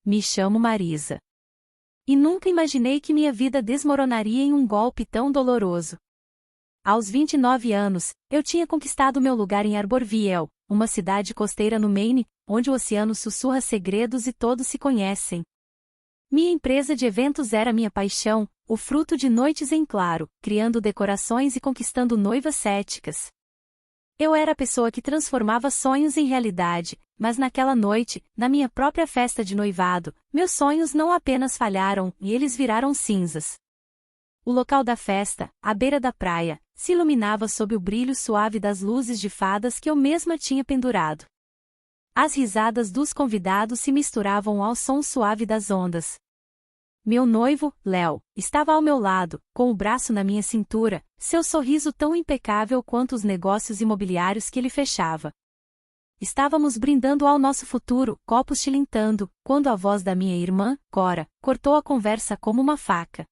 Me chamo Marisa. E nunca imaginei que minha vida desmoronaria em um golpe tão doloroso. Aos 29 anos, eu tinha conquistado meu lugar em Arborville, uma cidade costeira no Maine, onde o oceano sussurra segredos e todos se conhecem. Minha empresa de eventos era minha paixão, o fruto de noites em claro, criando decorações e conquistando noivas céticas. Eu era a pessoa que transformava sonhos em realidade, mas naquela noite, na minha própria festa de noivado, meus sonhos não apenas falharam, e eles viraram cinzas. O local da festa, à beira da praia, se iluminava sob o brilho suave das luzes de fadas que eu mesma tinha pendurado. As risadas dos convidados se misturavam ao som suave das ondas. Meu noivo, Léo, estava ao meu lado, com o braço na minha cintura, seu sorriso tão impecável quanto os negócios imobiliários que ele fechava. Estávamos brindando ao nosso futuro, copos tilintando, quando a voz da minha irmã, Cora, cortou a conversa como uma faca.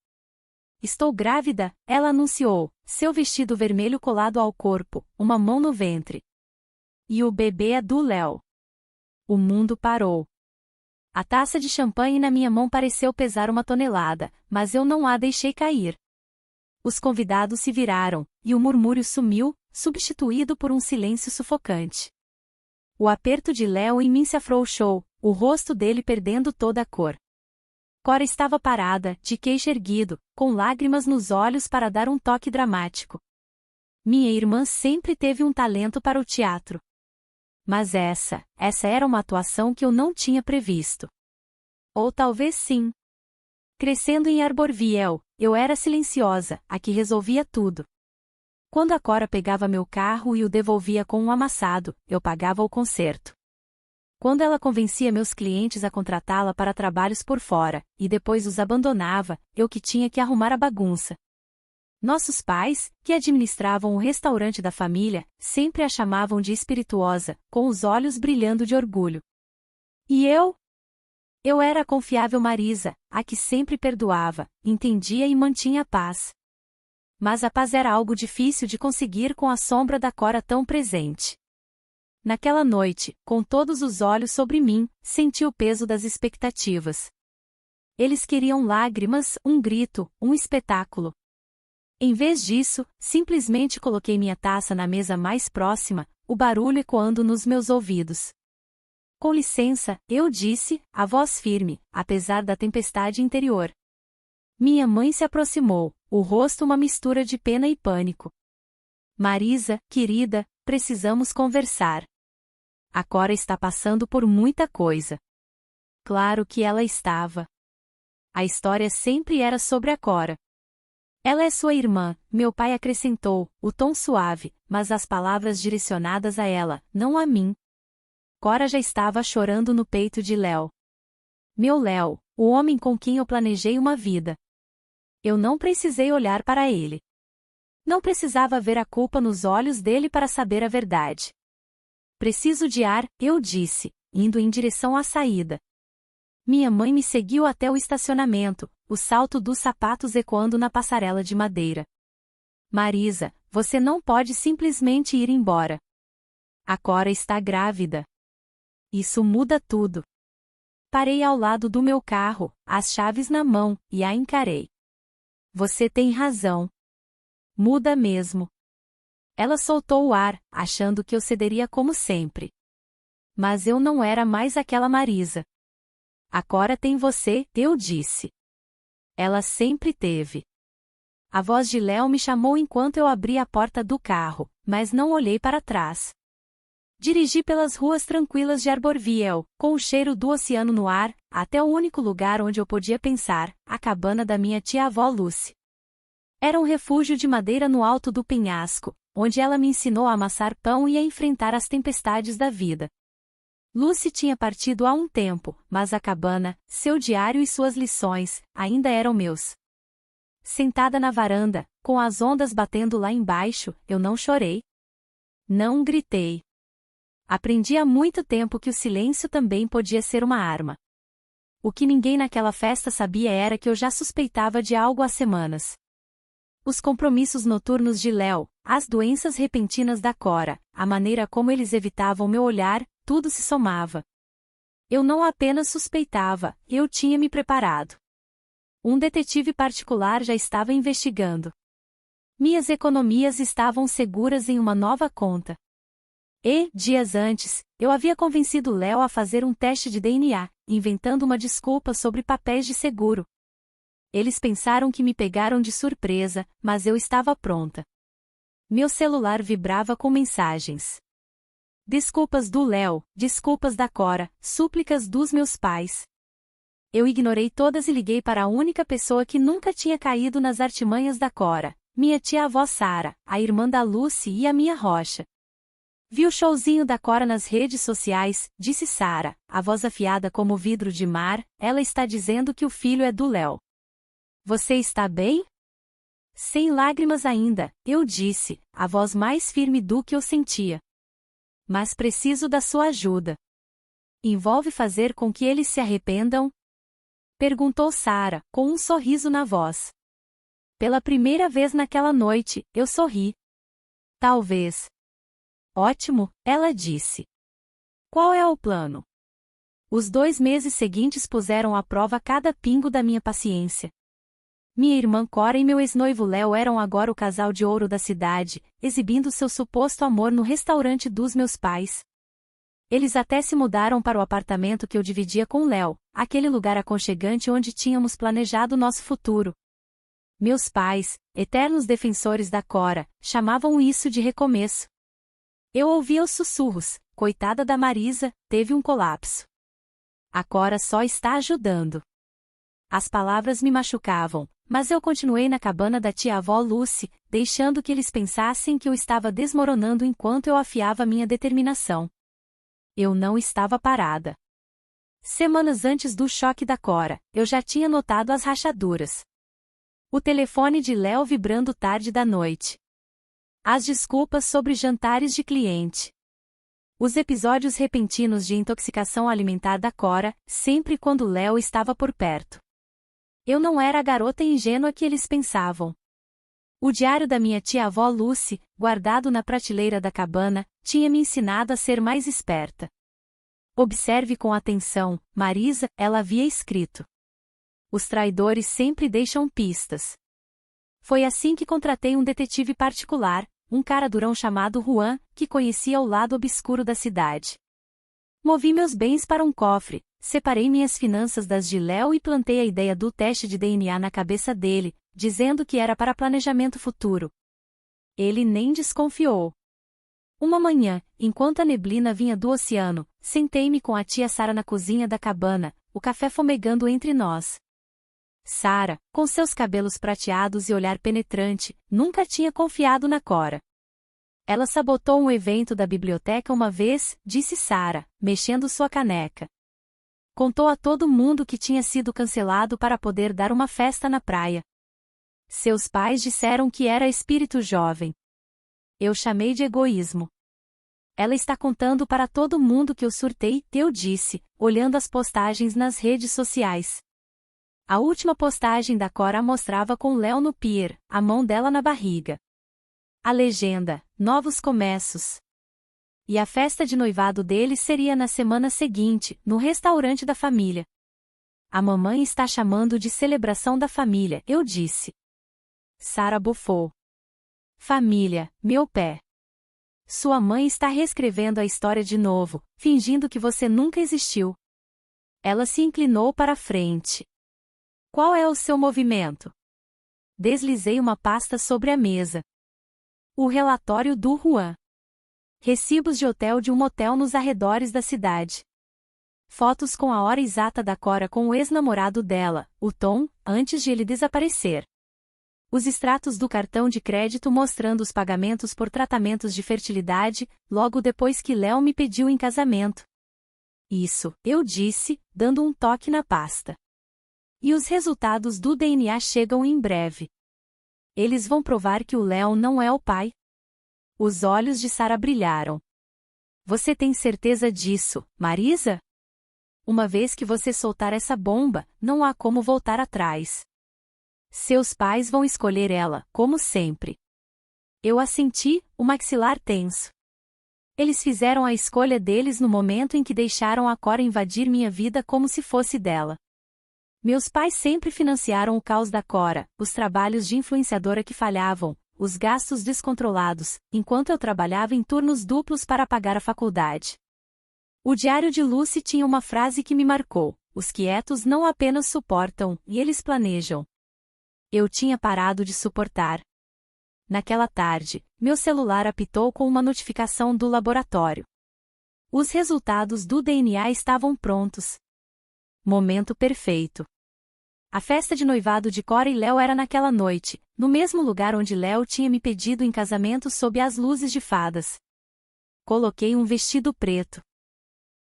Estou grávida, ela anunciou, seu vestido vermelho colado ao corpo, uma mão no ventre. E o bebê é do Léo. O mundo parou. A taça de champanhe na minha mão pareceu pesar 1 tonelada, mas eu não a deixei cair. Os convidados se viraram, e o murmúrio sumiu, substituído por um silêncio sufocante. O aperto de Léo em mim se afrouxou, o rosto dele perdendo toda a cor. Cora estava parada, de queixo erguido, com lágrimas nos olhos para dar um toque dramático. Minha irmã sempre teve um talento para o teatro. Mas essa era uma atuação que eu não tinha previsto. Ou talvez sim. Crescendo em Arborville, eu era silenciosa, a que resolvia tudo. Quando a Cora pegava meu carro e o devolvia com um amassado, eu pagava o conserto. Quando ela convencia meus clientes a contratá-la para trabalhos por fora, e depois os abandonava, eu que tinha que arrumar a bagunça. Nossos pais, que administravam o restaurante da família, sempre a chamavam de espirituosa, com os olhos brilhando de orgulho. E eu? Eu era a confiável Marisa, a que sempre perdoava, entendia e mantinha a paz. Mas a paz era algo difícil de conseguir com a sombra da Cora tão presente. Naquela noite, com todos os olhos sobre mim, senti o peso das expectativas. Eles queriam lágrimas, um grito, um espetáculo. Em vez disso, simplesmente coloquei minha taça na mesa mais próxima, o barulho ecoando nos meus ouvidos. Com licença, eu disse, a voz firme, apesar da tempestade interior. Minha mãe se aproximou, o rosto uma mistura de pena e pânico. Marisa, querida, precisamos conversar. A Cora está passando por muita coisa. Claro que ela estava. A história sempre era sobre a Cora. Ela é sua irmã, meu pai acrescentou, o tom suave, mas as palavras direcionadas a ela, não a mim. Cora já estava chorando no peito de Léo. Meu Léo, o homem com quem eu planejei uma vida. Eu não precisei olhar para ele. Não precisava ver a culpa nos olhos dele para saber a verdade. Preciso de ar, eu disse, indo em direção à saída. Minha mãe me seguiu até o estacionamento, o salto dos sapatos ecoando na passarela de madeira. Marisa, você não pode simplesmente ir embora. A Cora está grávida. Isso muda tudo. Parei ao lado do meu carro, as chaves na mão, e a encarei. Você tem razão. Muda mesmo. Ela soltou o ar, achando que eu cederia como sempre. Mas eu não era mais aquela Marisa. A Cora tem você, eu disse. Ela sempre teve. A voz de Léo me chamou enquanto eu abria a porta do carro, mas não olhei para trás. Dirigi pelas ruas tranquilas de Arborville, com o cheiro do oceano no ar, até o único lugar onde eu podia pensar, a cabana da minha tia-avó Lucy. Era um refúgio de madeira no alto do penhasco, onde ela me ensinou a amassar pão e a enfrentar as tempestades da vida. Lucy tinha partido há um tempo, mas a cabana, seu diário e suas lições, ainda eram meus. Sentada na varanda, com as ondas batendo lá embaixo, eu não chorei. Não gritei. Aprendi há muito tempo que o silêncio também podia ser uma arma. O que ninguém naquela festa sabia era que eu já suspeitava de algo há semanas. Os compromissos noturnos de Léo, as doenças repentinas da Cora, a maneira como eles evitavam meu olhar, tudo se somava. Eu não apenas suspeitava, eu tinha me preparado. Um detetive particular já estava investigando. Minhas economias estavam seguras em uma nova conta. E, dias antes, eu havia convencido Léo a fazer um teste de DNA, inventando uma desculpa sobre papéis de seguro. Eles pensaram que me pegaram de surpresa, mas eu estava pronta. Meu celular vibrava com mensagens. Desculpas do Léo, desculpas da Cora, súplicas dos meus pais. Eu ignorei todas e liguei para a única pessoa que nunca tinha caído nas artimanhas da Cora, minha tia-avó Sara, a irmã da Lucy e a minha Rocha. Vi o showzinho da Cora nas redes sociais, disse Sara, a voz afiada como vidro de mar, ela está dizendo que o filho é do Léo. Você está bem? Sem lágrimas ainda, eu disse, a voz mais firme do que eu sentia. Mas preciso da sua ajuda. Envolve fazer com que eles se arrependam? Perguntou Sara, com um sorriso na voz. Pela primeira vez naquela noite, eu sorri. Talvez. Ótimo, ela disse. Qual é o plano? Os 2 meses seguintes puseram à prova cada pingo da minha paciência. Minha irmã Cora e meu ex-noivo Léo eram agora o casal de ouro da cidade, exibindo seu suposto amor no restaurante dos meus pais. Eles até se mudaram para o apartamento que eu dividia com Léo, aquele lugar aconchegante onde tínhamos planejado nosso futuro. Meus pais, eternos defensores da Cora, chamavam isso de recomeço. Eu ouvia os sussurros, coitada da Marisa, teve um colapso. A Cora só está ajudando. As palavras me machucavam, mas eu continuei na cabana da tia-avó Lucy, deixando que eles pensassem que eu estava desmoronando enquanto eu afiava minha determinação. Eu não estava parada. Semanas antes do choque da Cora, eu já tinha notado as rachaduras. O telefone de Léo vibrando tarde da noite. As desculpas sobre jantares de cliente. Os episódios repentinos de intoxicação alimentar da Cora, sempre quando Léo estava por perto. Eu não era a garota ingênua que eles pensavam. O diário da minha tia-avó Lucy, guardado na prateleira da cabana, tinha me ensinado a ser mais esperta. Observe com atenção, Marisa, ela havia escrito. Os traidores sempre deixam pistas. Foi assim que contratei um detetive particular, um cara durão chamado Juan, que conhecia o lado obscuro da cidade. Movi meus bens para um cofre, separei minhas finanças das de Léo e plantei a ideia do teste de DNA na cabeça dele, dizendo que era para planejamento futuro. Ele nem desconfiou. Uma manhã, enquanto a neblina vinha do oceano, sentei-me com a tia Sara na cozinha da cabana, o café fumegando entre nós. Sara, com seus cabelos prateados e olhar penetrante, nunca tinha confiado na Cora. Ela sabotou um evento da biblioteca uma vez, disse Sara, mexendo sua caneca. Contou a todo mundo que tinha sido cancelado para poder dar uma festa na praia. Seus pais disseram que era espírito jovem. Eu chamei de egoísmo. Ela está contando para todo mundo que eu surtei, eu disse, olhando as postagens nas redes sociais. A última postagem da Cora mostrava com Léo no pier, a mão dela na barriga. A legenda, novos começos. E a festa de noivado deles seria na semana seguinte, no restaurante da família. A mamãe está chamando de celebração da família, eu disse. Sara bufou. Família, meu pé. Sua mãe está reescrevendo a história de novo, fingindo que você nunca existiu. Ela se inclinou para a frente. Qual é o seu movimento? Deslizei uma pasta sobre a mesa. O relatório do Juan. Recibos de hotel de um motel nos arredores da cidade. Fotos com a hora exata da Cora com o ex-namorado dela, o Tom, antes de ele desaparecer. Os extratos do cartão de crédito mostrando os pagamentos por tratamentos de fertilidade, logo depois que Léo me pediu em casamento. Isso, eu disse, dando um toque na pasta. E os resultados do DNA chegam em breve. Eles vão provar que o Léo não é o pai. Os olhos de Sara brilharam. Você tem certeza disso, Marisa? Uma vez que você soltar essa bomba, não há como voltar atrás. Seus pais vão escolher ela, como sempre. Eu assenti, o maxilar tenso. Eles fizeram a escolha deles no momento em que deixaram a Cora invadir minha vida como se fosse dela. Meus pais sempre financiaram o caos da Cora, os trabalhos de influenciadora que falhavam, os gastos descontrolados, enquanto eu trabalhava em turnos duplos para pagar a faculdade. O diário de Lucy tinha uma frase que me marcou: os quietos não apenas suportam, e eles planejam. Eu tinha parado de suportar. Naquela tarde, meu celular apitou com uma notificação do laboratório. Os resultados do DNA estavam prontos. Momento perfeito. A festa de noivado de Cora e Léo era naquela noite, no mesmo lugar onde Léo tinha me pedido em casamento sob as luzes de fadas. Coloquei um vestido preto.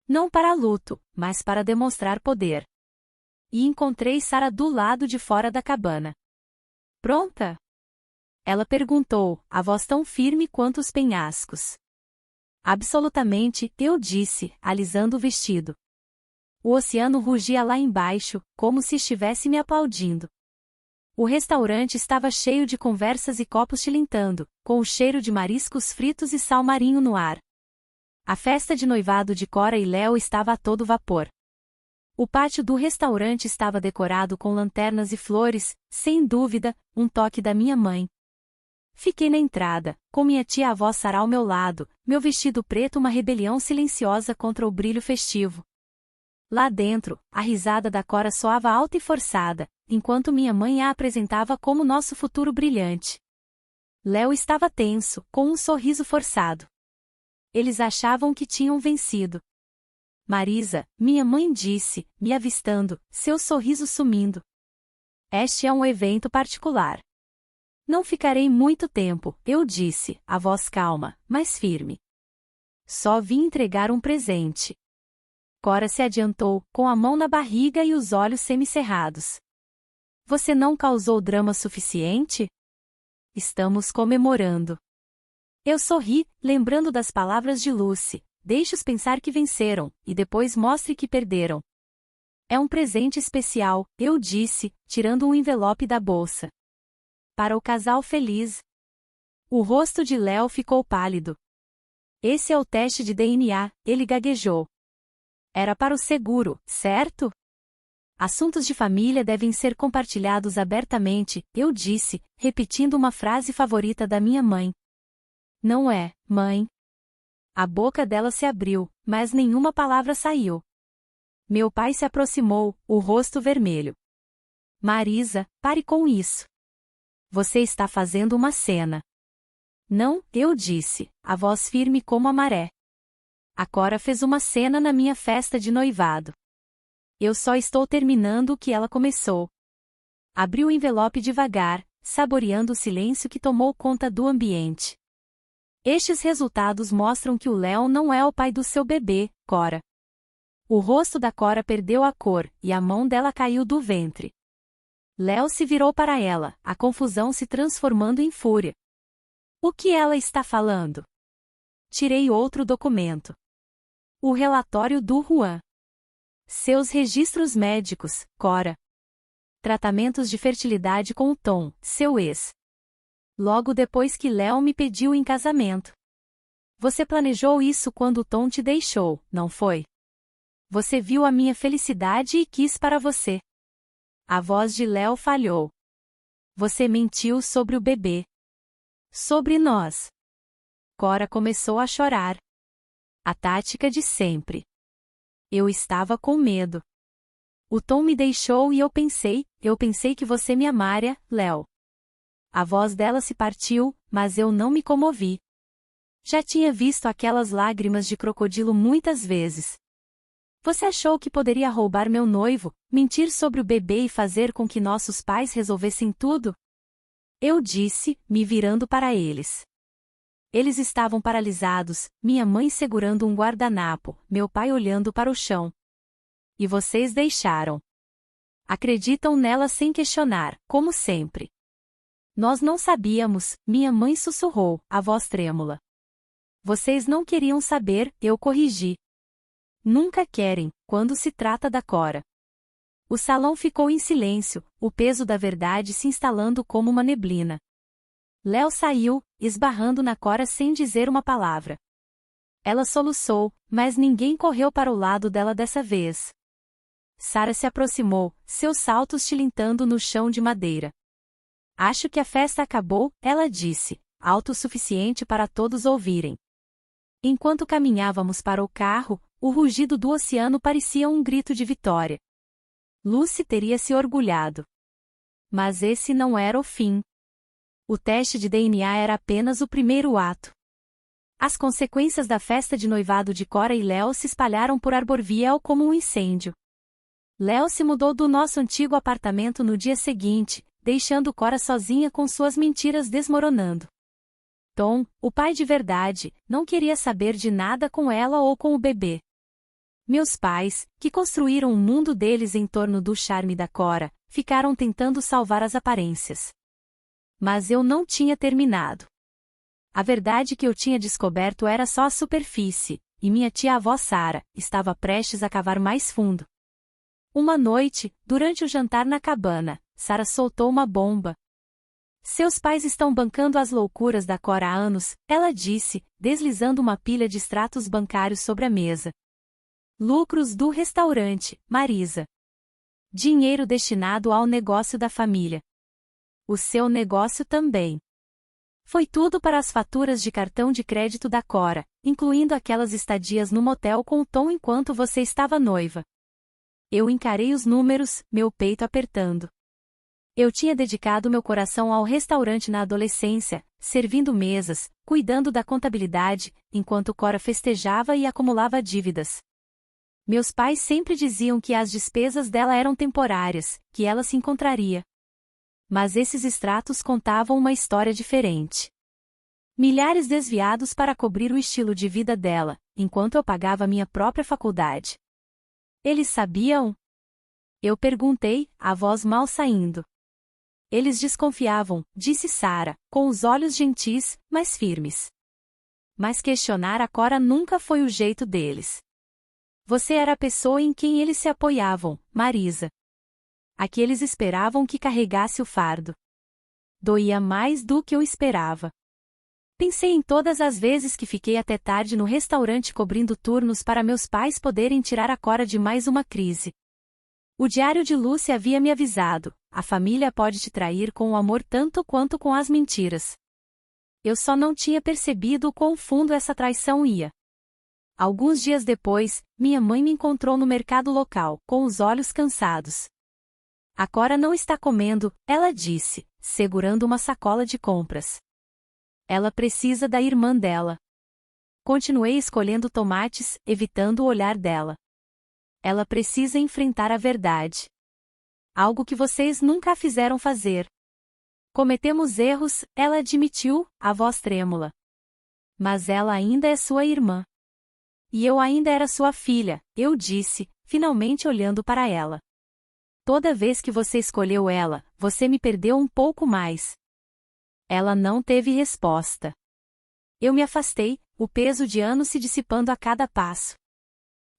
Não para luto, mas para demonstrar poder. E encontrei Sarah do lado de fora da cabana. Pronta? Ela perguntou, a voz tão firme quanto os penhascos. Absolutamente, eu disse, alisando o vestido. O oceano rugia lá embaixo, como se estivesse me aplaudindo. O restaurante estava cheio de conversas e copos tilintando, com o cheiro de mariscos fritos e sal marinho no ar. A festa de noivado de Cora e Léo estava a todo vapor. O pátio do restaurante estava decorado com lanternas e flores, sem dúvida, um toque da minha mãe. Fiquei na entrada, com minha tia-avó Sarah ao meu lado, meu vestido preto uma rebelião silenciosa contra o brilho festivo. Lá dentro, a risada da Cora soava alta e forçada, enquanto minha mãe a apresentava como nosso futuro brilhante. Léo estava tenso, com um sorriso forçado. Eles achavam que tinham vencido. Marisa, minha mãe disse, me avistando, seu sorriso sumindo. Este é um evento particular. Não ficarei muito tempo, eu disse, a voz calma, mas firme. Só vim entregar um presente. Cora se adiantou, com a mão na barriga e os olhos semicerrados. Você não causou drama suficiente? Estamos comemorando. Eu sorri, lembrando das palavras de Lucy, deixe-os pensar que venceram, e depois mostre que perderam. É um presente especial, eu disse, tirando um envelope da bolsa. Para o casal feliz. O rosto de Léo ficou pálido. Esse é o teste de DNA, ele gaguejou. Era para o seguro, certo? Assuntos de família devem ser compartilhados abertamente, eu disse, repetindo uma frase favorita da minha mãe. Não é, mãe. A boca dela se abriu, mas nenhuma palavra saiu. Meu pai se aproximou, o rosto vermelho. Marisa, pare com isso. Você está fazendo uma cena. Não, eu disse, a voz firme como a maré. A Cora fez uma cena na minha festa de noivado. Eu só estou terminando o que ela começou. Abri o envelope devagar, saboreando o silêncio que tomou conta do ambiente. Estes resultados mostram que o Léo não é o pai do seu bebê, Cora. O rosto da Cora perdeu a cor, e a mão dela caiu do ventre. Léo se virou para ela, a confusão se transformando em fúria. O que ela está falando? Tirei outro documento. O relatório do Juan. Seus registros médicos, Cora. Tratamentos de fertilidade com o Tom, seu ex. Logo depois que Léo me pediu em casamento. Você planejou isso quando o Tom te deixou, não foi? Você viu a minha felicidade e quis para você. A voz de Léo falhou. Você mentiu sobre o bebê. Sobre nós. Cora começou a chorar. A tática de sempre. Eu estava com medo. O Tom me deixou e eu pensei que você me amaria, Léo. A voz dela se partiu, mas eu não me comovi. Já tinha visto aquelas lágrimas de crocodilo muitas vezes. Você achou que poderia roubar meu noivo, mentir sobre o bebê e fazer com que nossos pais resolvessem tudo? Eu disse, me virando para eles. Eles estavam paralisados, minha mãe segurando um guardanapo, meu pai olhando para o chão. E vocês deixaram. Acreditam nela sem questionar, como sempre. Nós não sabíamos, minha mãe sussurrou, a voz trêmula. Vocês não queriam saber, eu corrigi. Nunca querem, quando se trata da Cora. O salão ficou em silêncio, o peso da verdade se instalando como uma neblina. Léo saiu, esbarrando na Cora sem dizer uma palavra. Ela soluçou, mas ninguém correu para o lado dela dessa vez. Sarah se aproximou, seus saltos tilintando no chão de madeira. Acho que a festa acabou, ela disse, alto o suficiente para todos ouvirem. Enquanto caminhávamos para o carro, o rugido do oceano parecia um grito de vitória. Lucy teria se orgulhado. Mas esse não era o fim. O teste de DNA era apenas o primeiro ato. As consequências da festa de noivado de Cora e Léo se espalharam por Arborville como um incêndio. Léo se mudou do nosso antigo apartamento no dia seguinte, deixando Cora sozinha com suas mentiras desmoronando. Tom, o pai de verdade, não queria saber de nada com ela ou com o bebê. Meus pais, que construíram um mundo deles em torno do charme da Cora, ficaram tentando salvar as aparências. Mas eu não tinha terminado. A verdade que eu tinha descoberto era só a superfície, e minha tia-avó Sarah estava prestes a cavar mais fundo. Uma noite, durante o jantar na cabana, Sarah soltou uma bomba. Seus pais estão bancando as loucuras da Cora há anos, ela disse, deslizando uma pilha de extratos bancários sobre a mesa. Lucros do restaurante, Marisa. Dinheiro destinado ao negócio da família. O seu negócio também. Foi tudo para as faturas de cartão de crédito da Cora, incluindo aquelas estadias no motel com o Tom enquanto você estava noiva. Eu encarei os números, meu peito apertando. Eu tinha dedicado meu coração ao restaurante na adolescência, servindo mesas, cuidando da contabilidade, enquanto Cora festejava e acumulava dívidas. Meus pais sempre diziam que as despesas dela eram temporárias, que ela se encontraria. Mas esses extratos contavam uma história diferente. Milhares desviados para cobrir o estilo de vida dela, enquanto eu pagava minha própria faculdade. Eles sabiam? Eu perguntei, a voz mal saindo. Eles desconfiavam, disse Sarah, com os olhos gentis, mas firmes. Mas questionar a Cora nunca foi o jeito deles. Você era a pessoa em quem eles se apoiavam, Marisa. A que eles esperavam que carregasse o fardo. Doía mais do que eu esperava. Pensei em todas as vezes que fiquei até tarde no restaurante cobrindo turnos para meus pais poderem tirar a Cora de mais uma crise. O diário de Lucy havia me avisado, a família pode te trair com o amor tanto quanto com as mentiras. Eu só não tinha percebido o quão fundo essa traição ia. Alguns dias depois, minha mãe me encontrou no mercado local, com os olhos cansados. A Cora não está comendo, ela disse, segurando uma sacola de compras. Ela precisa da irmã dela. Continuei escolhendo tomates, evitando o olhar dela. Ela precisa enfrentar a verdade. Algo que vocês nunca a fizeram fazer. Cometemos erros, ela admitiu, a voz trêmula. Mas ela ainda é sua irmã. E eu ainda era sua filha, eu disse, finalmente olhando para ela. Toda vez que você escolheu ela, você me perdeu um pouco mais. Ela não teve resposta. Eu me afastei, o peso de anos se dissipando a cada passo.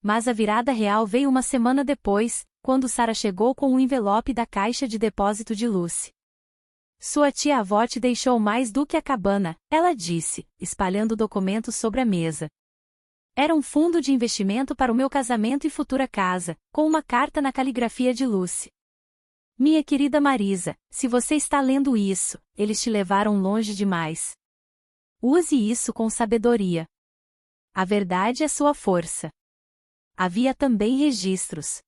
Mas a virada real veio uma semana depois, quando Sarah chegou com um envelope da caixa de depósito de Lucy. Sua tia-avó te deixou mais do que a cabana, ela disse, espalhando documentos sobre a mesa. Era um fundo de investimento para o meu casamento e futura casa, com uma carta na caligrafia de Lucy. Minha querida Marisa, se você está lendo isso, eles te levaram longe demais. Use isso com sabedoria. A verdade é sua força. Havia também registros.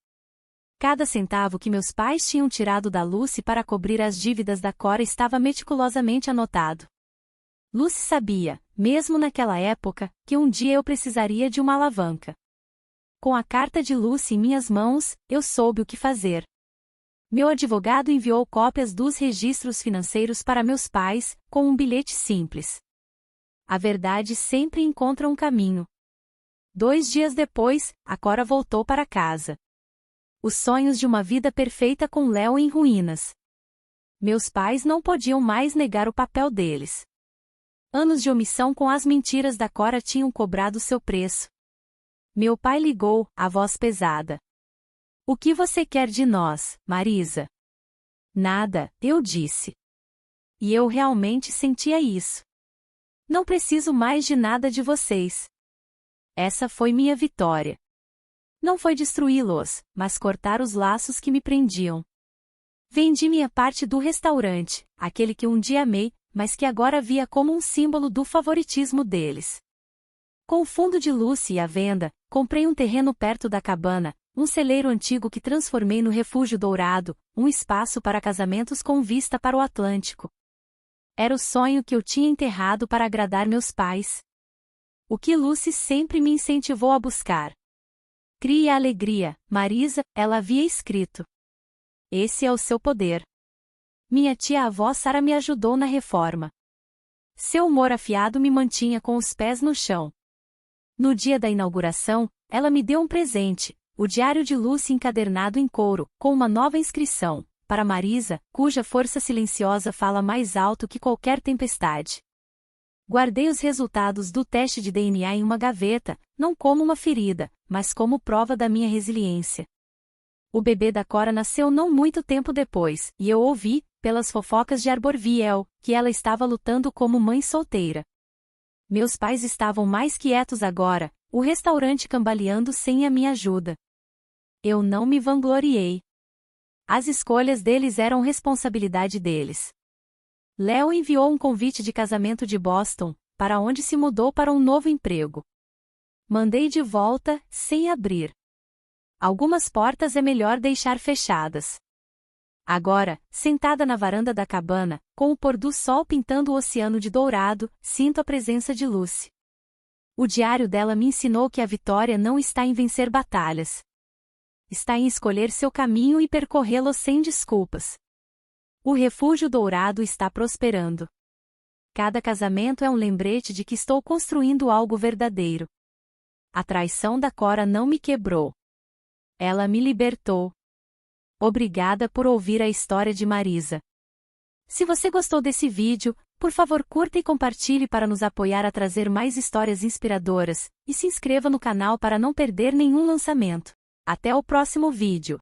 Cada centavo que meus pais tinham tirado da Lucy para cobrir as dívidas da Cora estava meticulosamente anotado. Lucy sabia, mesmo naquela época, que um dia eu precisaria de uma alavanca. Com a carta de Lucy em minhas mãos, eu soube o que fazer. Meu advogado enviou cópias dos registros financeiros para meus pais, com um bilhete simples. A verdade sempre encontra um caminho. 2 dias depois, a Cora voltou para casa. Os sonhos de uma vida perfeita com Léo em ruínas. Meus pais não podiam mais negar o papel deles. Anos de omissão com as mentiras da Cora tinham cobrado seu preço. Meu pai ligou, a voz pesada. O que você quer de nós, Marisa? Nada, eu disse. E eu realmente sentia isso. Não preciso mais de nada de vocês. Essa foi minha vitória. Não foi destruí-los, mas cortar os laços que me prendiam. Vendi minha parte do restaurante, aquele que um dia amei, mas que agora via como um símbolo do favoritismo deles. Com o fundo de Lucy à venda, comprei um terreno perto da cabana, um celeiro antigo que transformei no Refúgio Dourado, um espaço para casamentos com vista para o Atlântico. Era o sonho que eu tinha enterrado para agradar meus pais. O que Lucy sempre me incentivou a buscar. Crie a alegria, Marisa, ela havia escrito. Esse é o seu poder. Minha tia-avó Sara me ajudou na reforma. Seu humor afiado me mantinha com os pés no chão. No dia da inauguração, ela me deu um presente, o diário de Lucy encadernado em couro, com uma nova inscrição, para Marisa, cuja força silenciosa fala mais alto que qualquer tempestade. Guardei os resultados do teste de DNA em uma gaveta, não como uma ferida, mas como prova da minha resiliência. O bebê da Cora nasceu não muito tempo depois, e eu ouvi, pelas fofocas de Arborville, que ela estava lutando como mãe solteira. Meus pais estavam mais quietos agora, o restaurante cambaleando sem a minha ajuda. Eu não me vangloriei. As escolhas deles eram responsabilidade deles. Léo enviou um convite de casamento de Boston, para onde se mudou para um novo emprego. Mandei de volta, sem abrir. Algumas portas é melhor deixar fechadas. Agora, sentada na varanda da cabana, com o pôr do sol pintando o oceano de dourado, sinto a presença de Lucy. O diário dela me ensinou que a vitória não está em vencer batalhas. Está em escolher seu caminho e percorrê-lo sem desculpas. O Refúgio Dourado está prosperando. Cada casamento é um lembrete de que estou construindo algo verdadeiro. A traição da Cora não me quebrou. Ela me libertou. Obrigada por ouvir a história de Marisa. Se você gostou desse vídeo, por favor curta e compartilhe para nos apoiar a trazer mais histórias inspiradoras, e se inscreva no canal para não perder nenhum lançamento. Até o próximo vídeo.